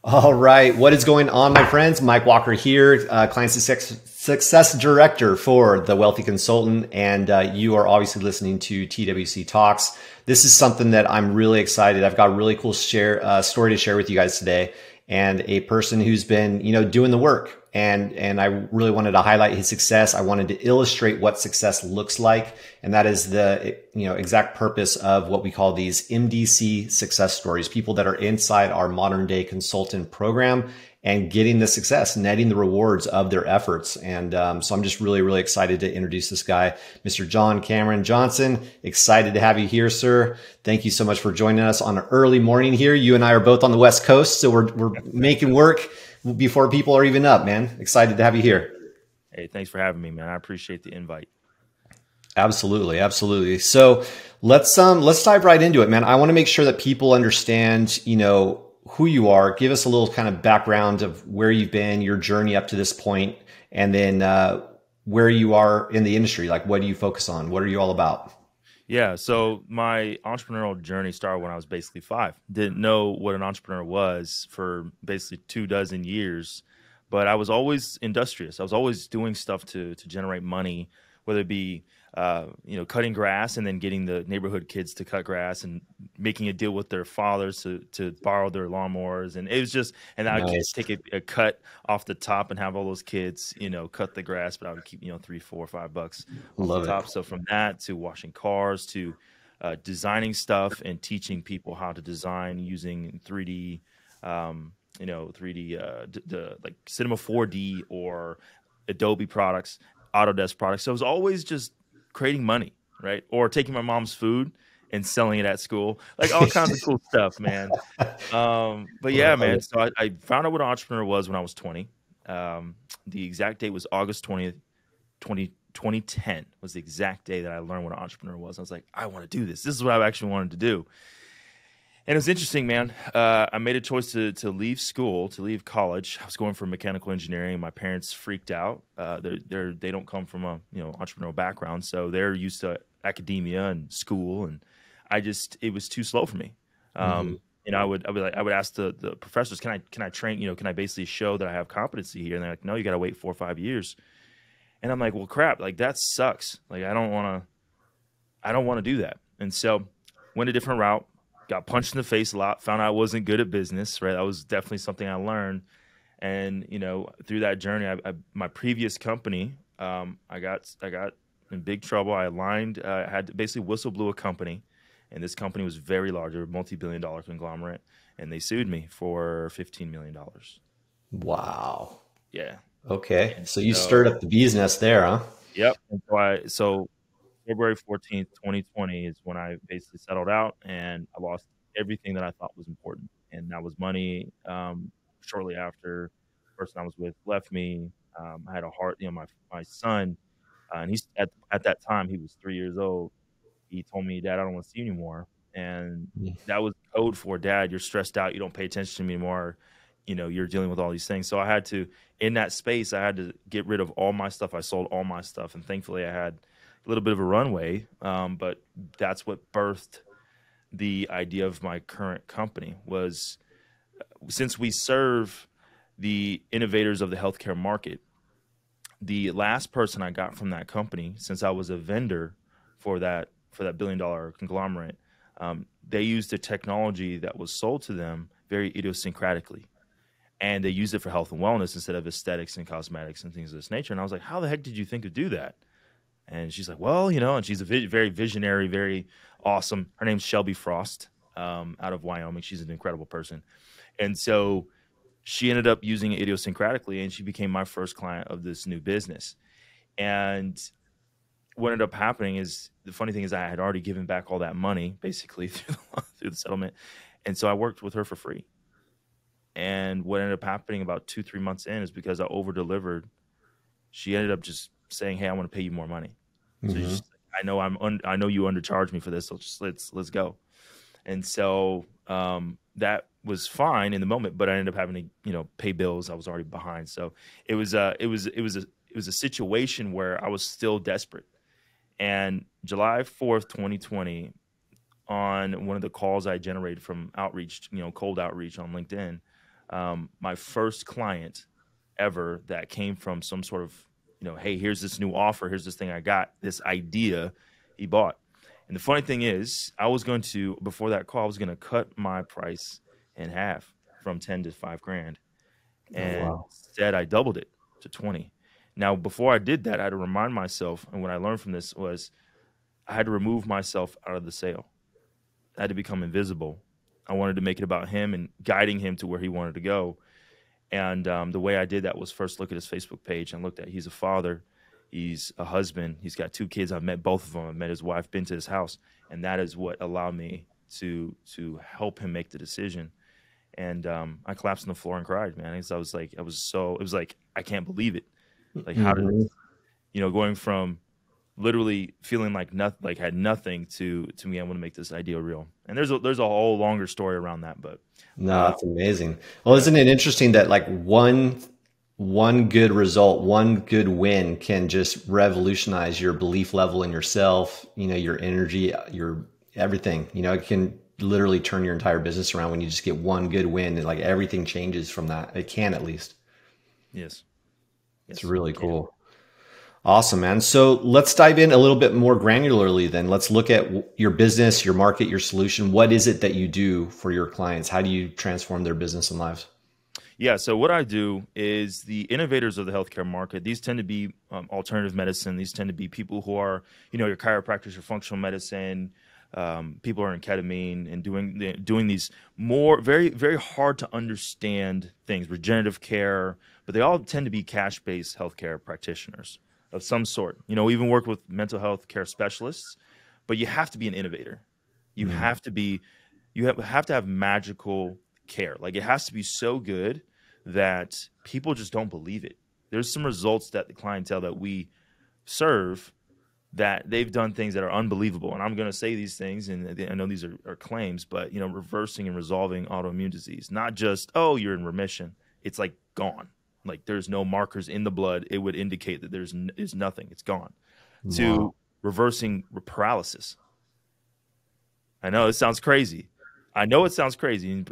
All right. What is going on, my friends? Mike Walker here, Client Success Director for The Wealthy Consultant. And you are obviously listening to TWC Talks. This is something that I'm really excited. I've got a really cool story to share with you guys today, and a person who's been, doing the work. And I really wanted to highlight his success. I wanted to illustrate what success looks like. And that is the, exact purpose of what we call these MDC success stories, people that are inside our modern day consultant program and getting the success, netting the rewards of their efforts. And so I'm just really, really excited to introduce this guy, Mr. JonCameron Johnson. Excited to have you here, sir. Thank you so much for joining us on an early morning here. You and I are both on the West Coast, so we're making work before people are even up, man. Excited to have you here. Hey, thanks for having me, man. I appreciate the invite. Absolutely. Absolutely. So let's dive right into it, man. I want to make sure that people understand, who you are. Give us a little kind of background of where you've been, your journey up to this point, and then where you are in the industry. Like, what do you focus on? What are you all about? Yeah. So my entrepreneurial journey started when I was basically 5. Didn't know what an entrepreneur was for basically 24 years, but I was always industrious. I was always doing stuff to generate money, whether it be cutting grass and then getting the neighborhood kids to cut grass and making a deal with their fathers to borrow their lawnmowers. And it was just, and I would Nice. take a cut off the top and have all those kids, cut the grass, but I would keep, $3, $4, $5 off the Love it. top. So from that to washing cars to designing stuff and teaching people how to design using 3D, 3D, like Cinema 4D or Adobe products, Autodesk products. So it was always just creating money, right? Or taking my mom's food and selling it at school, like all kinds of cool stuff, man. But yeah, man. So I found out what an entrepreneur was when I was 20. The exact date was August 20th, 2010 was the exact day that I learned what an entrepreneur was. I was like, I want to do this. This is what I actually wanted to do. And it was interesting, man. I made a choice to leave school, to leave college. I was going for mechanical engineering. My parents freaked out. They don't come from a entrepreneurial background, so they're used to academia and school, and it was too slow for me. I would ask the professors, can I train? Can I basically show that I have competency here? And they're like, no, you got to wait 4 or 5 years. And I'm like, well, crap, like that sucks. Like I don't want to do that. And so went a different route. Got punched in the face a lot, found out I wasn't good at business, right? That was definitely something I learned. And, through that journey, my previous company, I got in big trouble. I had to basically whistle-blew a company, and this company was very large. They were a multi-billion-dollar conglomerate, and they sued me for $15 million. Wow. Yeah. Okay. So you stirred up the bee's nest there, huh? Yep. And so February 14th, 2020 is when I basically settled out, and I lost everything that I thought was important. And that was money. Shortly after, the person I was with left me. I had a heart, my son, and he's at that time, he was 3 years old. He told me, Dad, I don't want to see you anymore. And that was code for, Dad, you're stressed out. You don't pay attention to me anymore. You're dealing with all these things. So in that space, I had to get rid of all my stuff. I sold all my stuff. And thankfully I had a little bit of a runway, but that's what birthed the idea of my current company. Was since we serve the innovators of the healthcare market, the last person I got from that company, since I was a vendor for that billion-dollar conglomerate, they used the technology that was sold to them very idiosyncratically. And they used it for health and wellness instead of aesthetics and cosmetics and things of this nature. And I was like, how the heck did you think to do that? And she's like, well, and she's a very visionary, very awesome. Her name's Shelby Frost, out of Wyoming. She's an incredible person. And so she ended up using it idiosyncratically, and she became my first client of this new business. And what ended up happening is, the funny thing is, I had already given back all that money basically through the settlement. And so I worked with her for free. And what ended up happening about 2-3 months in is, because I over-delivered, she ended up just saying, hey, I want to pay you more money. So she's just, I know you undercharged me for this, so just let's go. And so that was fine in the moment, but I ended up having to pay bills. I was already behind. So it was a situation where I was still desperate. And July 4th, 2020, on one of the calls I generated from outreach, cold outreach on LinkedIn, My first client ever that came from some sort of, hey, here's this new offer, here's this thing I got, this idea, he bought. And the funny thing is, before that call, I was going to cut my price in half from 10 to 5 grand. Oh, And wow. instead I doubled it to 20. Now, before I did that, I had to remind myself, and what I learned from this was I had to remove myself out of the sale. I had to become invisible. I wanted to make it about him and guiding him to where he wanted to go. And the way I did that was first look at his Facebook page and looked at, he's a father, he's a husband, he's got 2 kids. I've met both of them. I've met his wife, been to his house. And that is what allowed me to help him make the decision. And I collapsed on the floor and cried, man. It was like, I can't believe it. Like, how did this, going from literally feeling like nothing, like had nothing to me, I want to make this idea real. And there's a whole longer story around that, but No, that's amazing. Well, isn't it interesting that like one good result, one good win can just revolutionize your belief level in yourself, your energy, your everything. It can literally turn your entire business around when you just get one good win, and like everything changes from that. It can, at least. Yes. It's really cool. Awesome, man. So let's dive in a little bit more granularly then. Let's look at your business, your market, your solution. What is it that you do for your clients? How do you transform their business and lives? Yeah. So what I do is the innovators of the healthcare market, these tend to be alternative medicine. These tend to be people who are, your chiropractors, your functional medicine, people are in ketamine and doing these more very, very hard to understand things, regenerative care, but they all tend to be cash-based healthcare practitioners of some sort. We even work with mental health care specialists, but you have to be an innovator. You have to have magical care. Like, it has to be so good that people just don't believe it. There's some results that the clientele that we serve that they've done things that are unbelievable. And I'm going to say these things, and I know these are claims, but, reversing and resolving autoimmune disease, not just, oh, you're in remission. It's like gone. Like, there's no markers in the blood. It would indicate that there's nothing. It's gone. Wow. To reversing paralysis. I know it sounds crazy. I know it sounds crazy.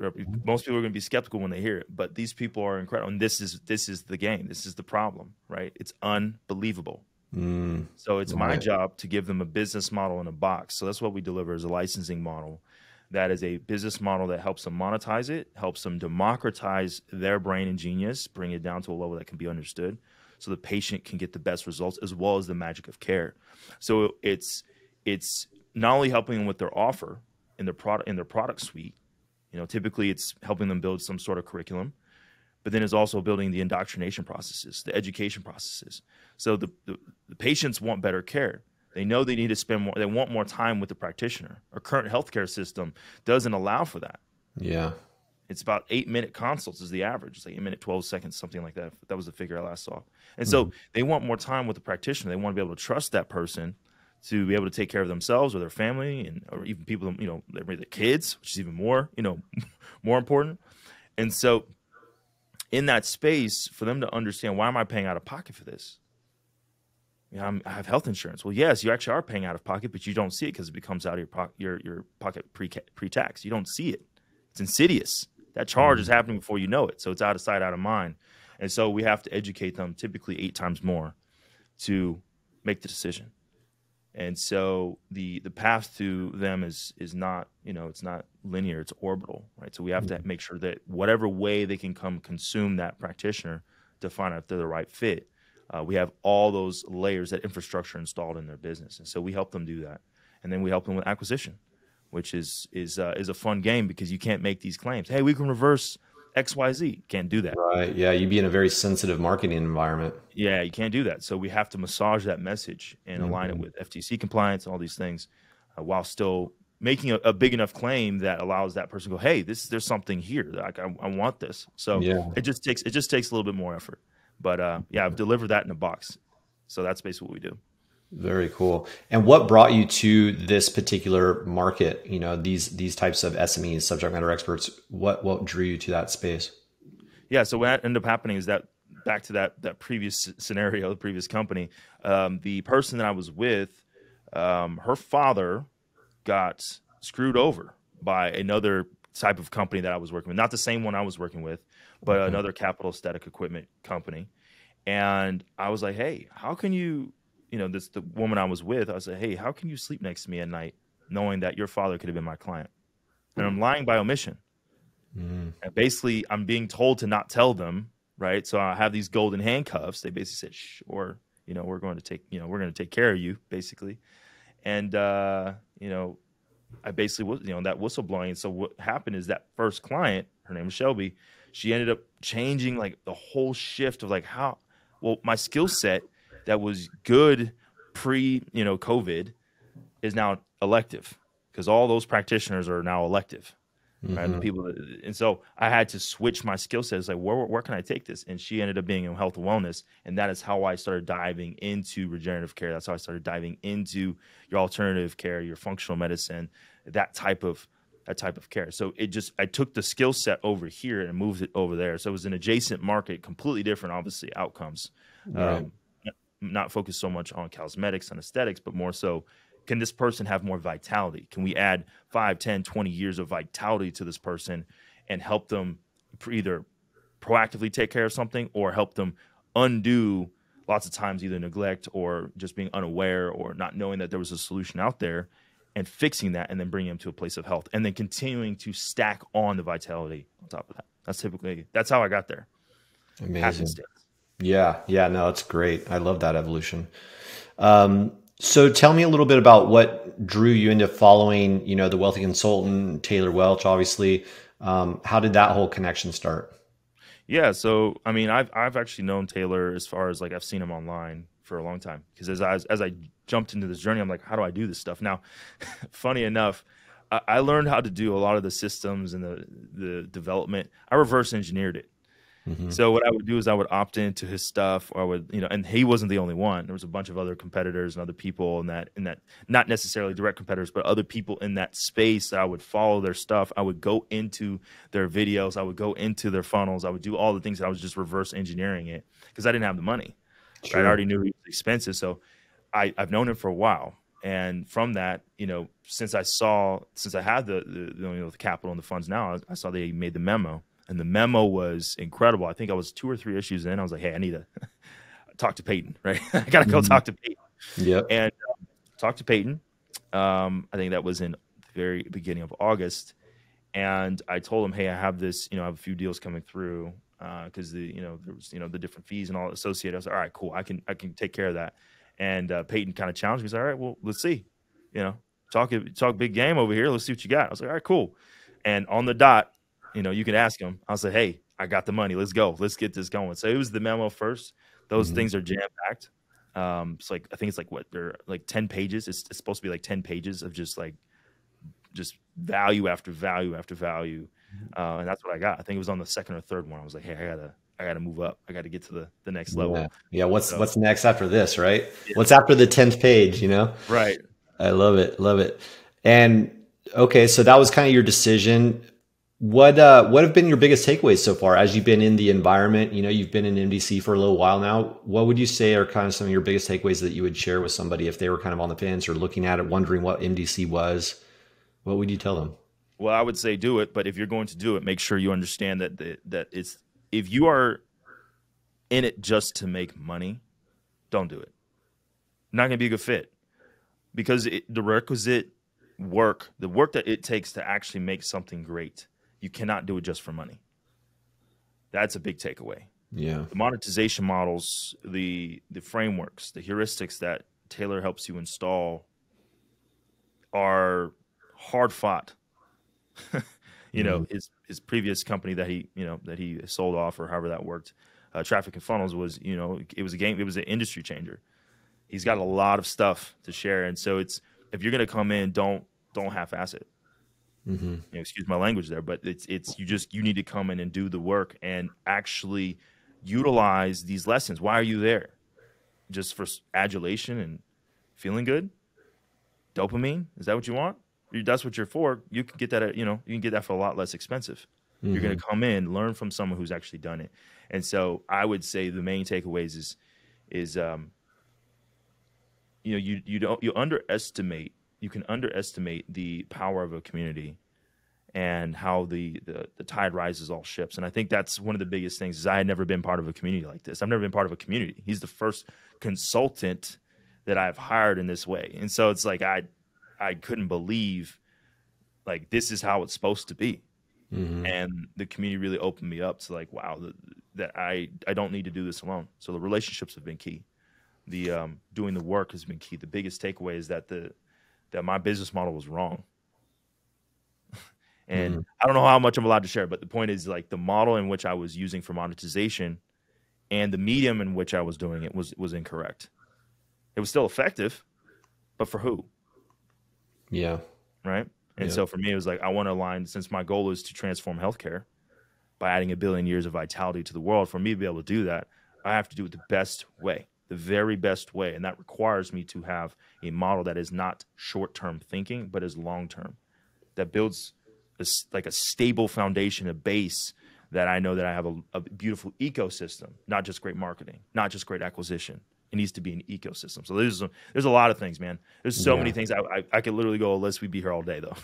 Most people are going to be skeptical when they hear it, but these people are incredible. And this is the game. This is the problem, right? It's unbelievable. So it's my job to give them a business model in a box. So that's what we deliver, as a licensing model. That is a business model that helps them monetize it, helps them democratize their brain and genius, bring it down to a level that can be understood, so the patient can get the best results as well as the magic of care. So it's not only helping them with their offer in their product suite. Typically it's helping them build some sort of curriculum, but then it's also building the indoctrination processes, the education processes. So the patients want better care. They know they need to spend more. They want more time with the practitioner. Our current healthcare system doesn't allow for that. Yeah. It's about 8-minute consults is the average. It's like 8 minute, 12 seconds, something like that. That was the figure I last saw. And so they want more time with the practitioner. They want to be able to trust that person to be able to take care of themselves or their family, or even people, their kids, which is even more, more important. And so in that space, for them to understand, why am I paying out of pocket for this? I have health insurance. Well, yes, you actually are paying out of pocket, but you don't see it because it becomes out of your pocket pre-tax. You don't see it. It's insidious. That charge is happening before you know it. So it's out of sight, out of mind. And so we have to educate them typically 8 times more to make the decision. And so the path to them is not, it's not linear, it's orbital, right? So we have to make sure that whatever way they can come consume that practitioner to find out if they're the right fit. We have all those layers, that infrastructure installed in their business. And so we help them do that. And then we help them with acquisition, which is a fun game, because you can't make these claims. Hey, we can reverse XYZ. Can't do that. Right. Yeah. You'd be in a very sensitive marketing environment. Yeah, you can't do that. So we have to massage that message and align it with FTC compliance and all these things, while still making a big enough claim that allows that person to go, hey, there's something here. Like, I want this. So it just takes a little bit more effort. But I've delivered that in a box. So that's basically what we do. Very cool. And what brought you to this particular market? These types of SMEs, subject matter experts. What drew you to that space? Yeah. So what ended up happening is that, back to that previous scenario, the previous company, the person that I was with, her father got screwed over by another type of company that I was working with. Not the same one I was working with, but another capital static equipment company. And I was like, hey, how can you, the woman I was with, I was like, hey, how can you sleep next to me at night knowing that your father could have been my client? And I'm lying by omission. And basically, I'm being told to not tell them, right? So I have these golden handcuffs. They basically said, sure, we're going to take care of you, basically. And, I basically was, that whistleblowing. So what happened is that first client, her name was Shelby, she ended up changing like the whole shift of like my skill set that was good COVID is now elective because all those practitioners are now elective. Right, the people and so I had to switch my skill set. It's like, where can I take this? And she ended up being in health and wellness, and that is how I started diving into regenerative care. That's how I started diving into your alternative care, your functional medicine, that type of care. So I took the skill set over here and moved it over there. So it was an adjacent market, completely different, obviously, outcomes. Right. Not focused so much on cosmetics and aesthetics, but more so, can this person have more vitality? Can we add 5, 10, 20 years of vitality to this person and help them either proactively take care of something or help them undo lots of times either neglect or just being unaware or not knowing that there was a solution out there and fixing that and then bringing them to a place of health and then continuing to stack on the vitality on top of that. That's how I got there. Amazing. Yeah. No, it's great. I love that evolution. So tell me a little bit about what drew you into following, the Wealthy Consultant, Taylor Welch, obviously. How did that whole connection start? Yeah. So, I mean, I've actually known Taylor as far as like I've seen him online for a long time because as I jumped into this journey, I'm like, how do I do this stuff? Now, funny enough, I learned how to do a lot of the systems and the development. I reverse engineered it. So what I would do is I would opt into his stuff, or I would, and he wasn't the only one. There was a bunch of other competitors and other people in that, not necessarily direct competitors, but other people in that space that I would follow their stuff. I would go into their videos. I would go into their funnels. I would do all the things that I was just reverse engineering it because I didn't have the money. Sure. Right? I already knew he was expensive. So I've known him for a while. And from that, since I had the capital and the funds now, I saw they made the memo. And the memo was incredible. I think I was 2 or 3 issues in. I was like, hey, I need to talk to Peyton, right? I got to go talk to Peyton. Yeah. And talk to Peyton. I think that was in the very beginning of August. And I told him, hey, I have this, I have a few deals coming through because there was, the different fees and all associated. I was like, all right, cool. I can take care of that. And Peyton kind of challenged me. He's like, all right, well, let's see, talk big game over here. Let's see what you got. I was like, all right, cool. And on the dot, you can ask him. I said, hey, I got the money. Let's go. Let's get this going. So it was the memo first. Those things are jam-packed. It's like, I think it's like they're like 10 pages. It's supposed to be like 10 pages of just value after value after value. And that's what I got. I think it was on the second or third one. I was like, hey, I gotta move up. I got to get to the next level. Yeah. What's next after this, right? Yeah. What's after the 10th page, Right. I love it. Love it. And okay, so that was kind of your decision. What have been your biggest takeaways so far as you've been in the environment? You've been in MDC for a little while now. What would you say are kind of some of your biggest takeaways that you would share with somebody if they were kind of on the fence or looking at it, wondering what MDC was? What would you tell them? Well, I would say do it, but if you're going to do it, make sure you understand that it's, if you are in it just to make money, don't do it. Not going to be a good fit because the requisite work, the work that it takes to actually make something great, you cannot do it just for money. That's a big takeaway. Yeah. The monetization models, the frameworks, the heuristics that Taylor helps you install are hard fought. His previous company that he sold off or however that worked, Traffic and Funnels was, it was an industry changer. He's got a lot of stuff to share. And so if you're going to come in, don't half-ass it. Excuse my language there, but you need to come in and do the work and actually utilize these lessons. Why are you there? Just for adulation and feeling good? Dopamine? Is that what you want? That's what you're for. You can get that, you can get that for a lot less expensive. You're going to come in, learn from someone who's actually done it. And so I would say the main takeaways is you can underestimate the power of a community and how the tide rises all ships. And I think that's one of the biggest things is I had never been part of a community like this. I've never been part of a community. He's the first consultant that I've hired in this way. And so it's like, I couldn't believe like, this is how it's supposed to be. Mm-hmm. And the community really opened me up to like, wow, that I don't need to do this alone. So the relationships have been key. The doing the work has been key. The biggest takeaway is that that my business model was wrong. And I don't know how much I'm allowed to share, but the point is like the model in which I was using for monetization and the medium in which I was doing it was incorrect. It was still effective, but for who? Yeah. Right. And so for me, it was like, I want to align, since my goal is to transform healthcare by adding 1 billion years of vitality to the world. For me to be able to do that, I have to do it the best way, the very best way. And that requires me to have a model that is not short-term thinking, but is long-term, that builds like a stable foundation, a base that I know that I have a beautiful ecosystem, not just great marketing, not just great acquisition. It needs to be an ecosystem. So there's a lot of things, man. There's so many things. I could literally go a list. We'd be here all day, though.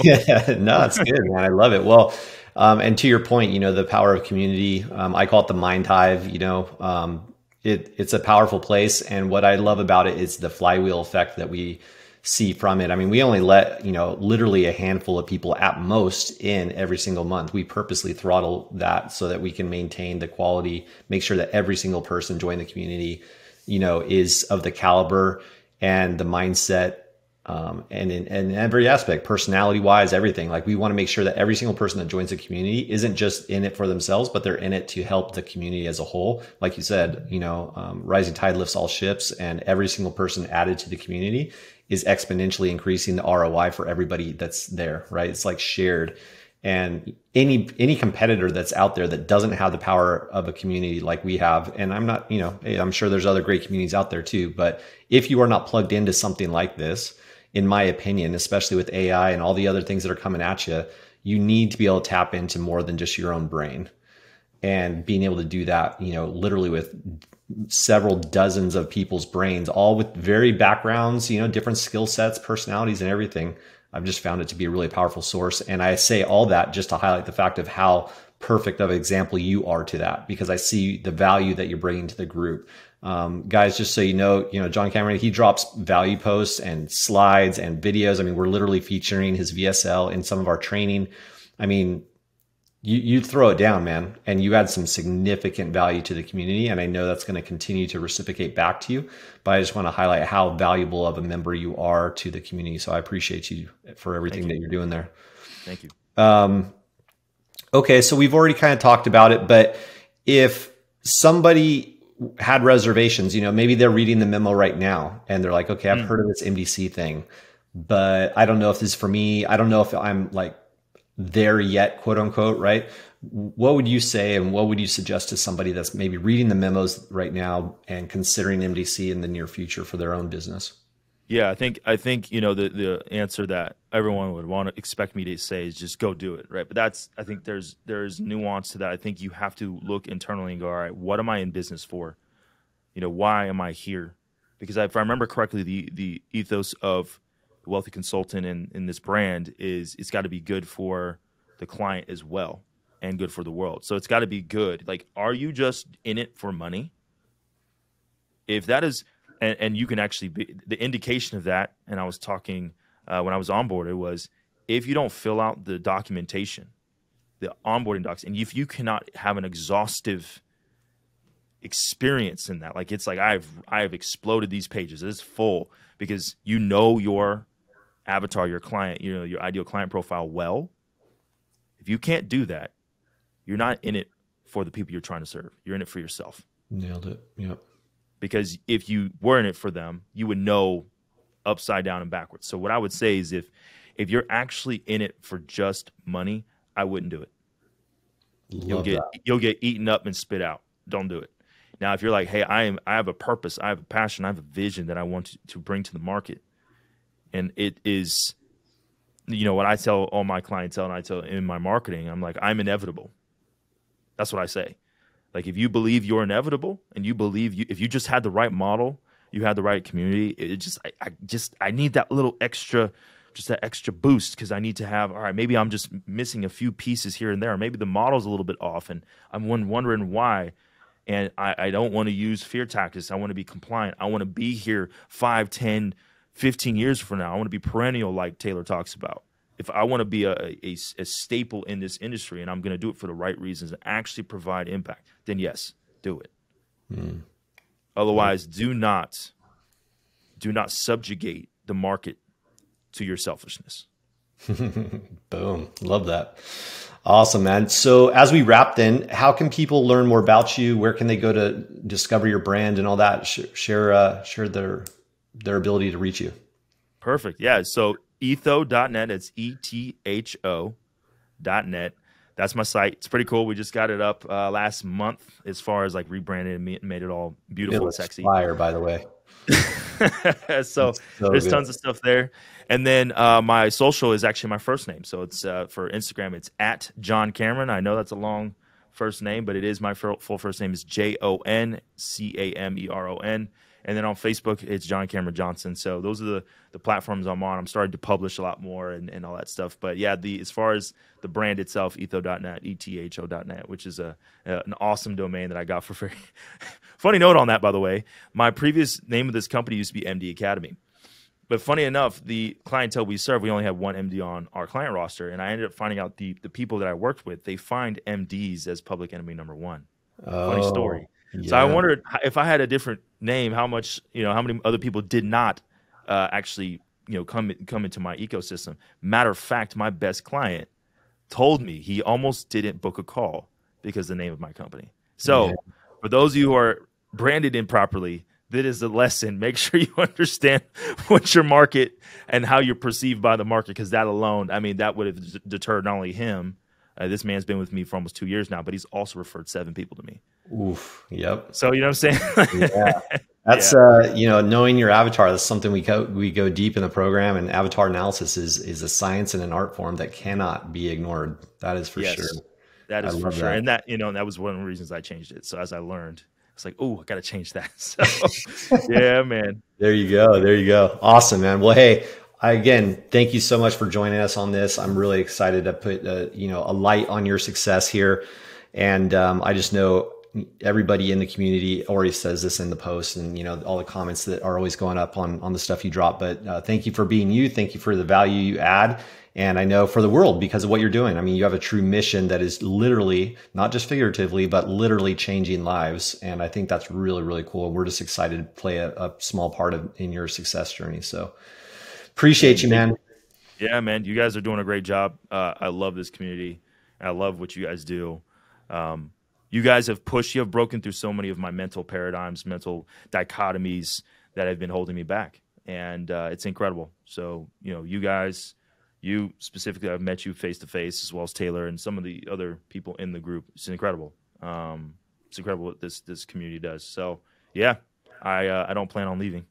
Yeah, no, it's good, man. I love it. Well, and to your point, the power of community. I call it the mind hive. It's a powerful place, and what I love about it is the flywheel effect that we see from it. I mean, we only let, literally a handful of people at most in every single month. We purposely throttle that so that we can maintain the quality, make sure that every single person joining the community, is of the caliber and the mindset, and in every aspect, personality wise, everything. Like, we want to make sure that every single person that joins the community isn't just in it for themselves, but they're in it to help the community as a whole. Like you said, rising tide lifts all ships, and every single person added to the community is exponentially increasing the ROI for everybody that's there, right? It's like shared. And any competitor that's out there that doesn't have the power of a community like we have, and I'm not, I'm sure there's other great communities out there too, but if you are not plugged into something like this, in my opinion, especially with AI and all the other things that are coming at you, you need to be able to tap into more than just your own brain. And being able to do that, literally with several dozens of people's brains, all with varied backgrounds, different skill sets, personalities, and everything. I've just found it to be a really powerful source. And I say all that just to highlight the fact of how perfect of an example you are to that, because I see the value that you're bringing to the group. Guys, just so JonCameron, he drops value posts and slides and videos. I mean, we're literally featuring his VSL in some of our training. I mean, you throw it down, man, and you add some significant value to the community. And I know that's going to continue to reciprocate back to you, but I just want to highlight how valuable of a member you are to the community. So I appreciate you for everything that you're doing there. Thank you. Okay. So we've already kind of talked about it, but if somebody had reservations, maybe they're reading the memo right now and they're like, okay, I've heard of this MDC thing, but I don't know if this is for me. I don't know if I'm like there yet, quote unquote, right? What would you say, and what would you suggest to somebody that's maybe reading the memos right now and considering MDC in the near future for their own business? Yeah, I think the answer that everyone would want to expect me to say is just go do it, right? But I think there's nuance to that. I think you have to look internally and go, all right, what am I in business for? Why am I here? Because if I remember correctly, the ethos of the wealthy consultant in this brand is it's got to be good for the client as well and good for the world. So it's got to be good. Like, are you just in it for money? If that is, and you can actually be the indication of that. And I was talking when I was onboarded was if you don't fill out the documentation, the onboarding docs, and if you cannot have an exhaustive experience in that, like it's like I have exploded these pages. It's full because your avatar, your client, your ideal client profile well. If you can't do that, you're not in it for the people you're trying to serve. You're in it for yourself. Nailed it. Yep. Because if you were in it for them, you would know upside down and backwards. So what I would say is if you're actually in it for just money, I wouldn't do it. You'll get eaten up and spit out. Don't do it. Now, if you're like, hey, I have a purpose, I have a passion, I have a vision that I want to bring to the market. And it is, what I tell all my clientele and I tell in my marketing, I'm like, I'm inevitable. That's what I say. Like, if you believe you're inevitable and you believe if you just had the right model, you had the right community, I need that little extra just that extra boost because I need to have, all right, maybe I'm just missing a few pieces here and there. Or maybe the model's a little bit off and I'm wondering why. And I don't want to use fear tactics. I want to be compliant. I want to be here 5, 10, 15 years from now. I want to be perennial like Taylor talks about. If I want to be a staple in this industry and I'm going to do it for the right reasons and actually provide impact, then yes, do it. Otherwise, do not subjugate the market to your selfishness. Boom. Love that. Awesome, man. So as we wrap then, how can people learn more about you? Where can they go to discover your brand and all that? Share their ability to reach you. Perfect. Yeah. So etho.net, it's ETHO.net. That's my site. It's pretty cool. We just got it up last month as far as like rebranded and made it all beautiful and sexy. Fire, by the way. so there's tons of stuff there. And then my social is actually my first name. So it's for Instagram, it's at JonCameron. I know that's a long first name, but it is my full first name is JonCameron. And then on Facebook, it's JonCameron Johnson. So those are the platforms I'm on. I'm starting to publish a lot more and all that stuff. But yeah, as far as the brand itself, etho.net, ETHO.net, which is an awesome domain that I got for free. Funny note on that, by the way, my previous name of this company used to be MD Academy. But funny enough, the clientele we serve, we only have one MD on our client roster. And I ended up finding out the people that I worked with, they find MDs as public enemy number one. Funny story. Yeah. So I wondered if I had a different name, how many other people did not actually, come into my ecosystem. Matter of fact, my best client told me he almost didn't book a call because of the name of my company. So for those of you who are branded improperly, that is the lesson. Make sure you understand what your market and how you're perceived by the market, because that alone, I mean, that would have deterred not only him. This man's been with me for almost 2 years now, but he's also referred 7 people to me. Oof. Yep. So, you know what I'm saying? Yeah. That's, knowing your avatar, that's something we go deep in the program, and avatar analysis is a science and an art form that cannot be ignored. That is for sure. That is for sure. That. And that, that was one of the reasons I changed it. So as I learned, it's like, oh, I got to change that. So yeah, man. There you go. Awesome, man. Well, hey, again, thank you so much for joining us on this. I'm really excited to put a light on your success here. And I just know everybody in the community already says this in the post and, all the comments that are always going up on the stuff you drop. But thank you for being you. Thank you for the value you add. And I know for the world, because of what you're doing. I mean, you have a true mission that is literally, not just figuratively, but literally changing lives. And I think that's really, really cool. We're just excited to play a small part in your success journey. So appreciate you, man. Yeah, man. You guys are doing a great job. I love this community. I love what you guys do. You guys you have broken through so many of my mental paradigms, mental dichotomies that have been holding me back. And it's incredible. So, you guys, you specifically, I've met you face to face, as well as Taylor and some of the other people in the group. It's incredible. It's incredible what this community does. So yeah, I don't plan on leaving.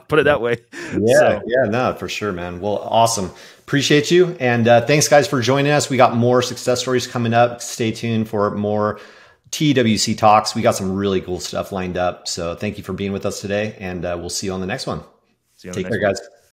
Put it that way. Yeah. No, for sure, man. Well, awesome. Appreciate you. And thanks guys for joining us. We got more success stories coming up. Stay tuned for more TWC talks. We got some really cool stuff lined up. So thank you for being with us today, and we'll see you on the next one. Take care, guys.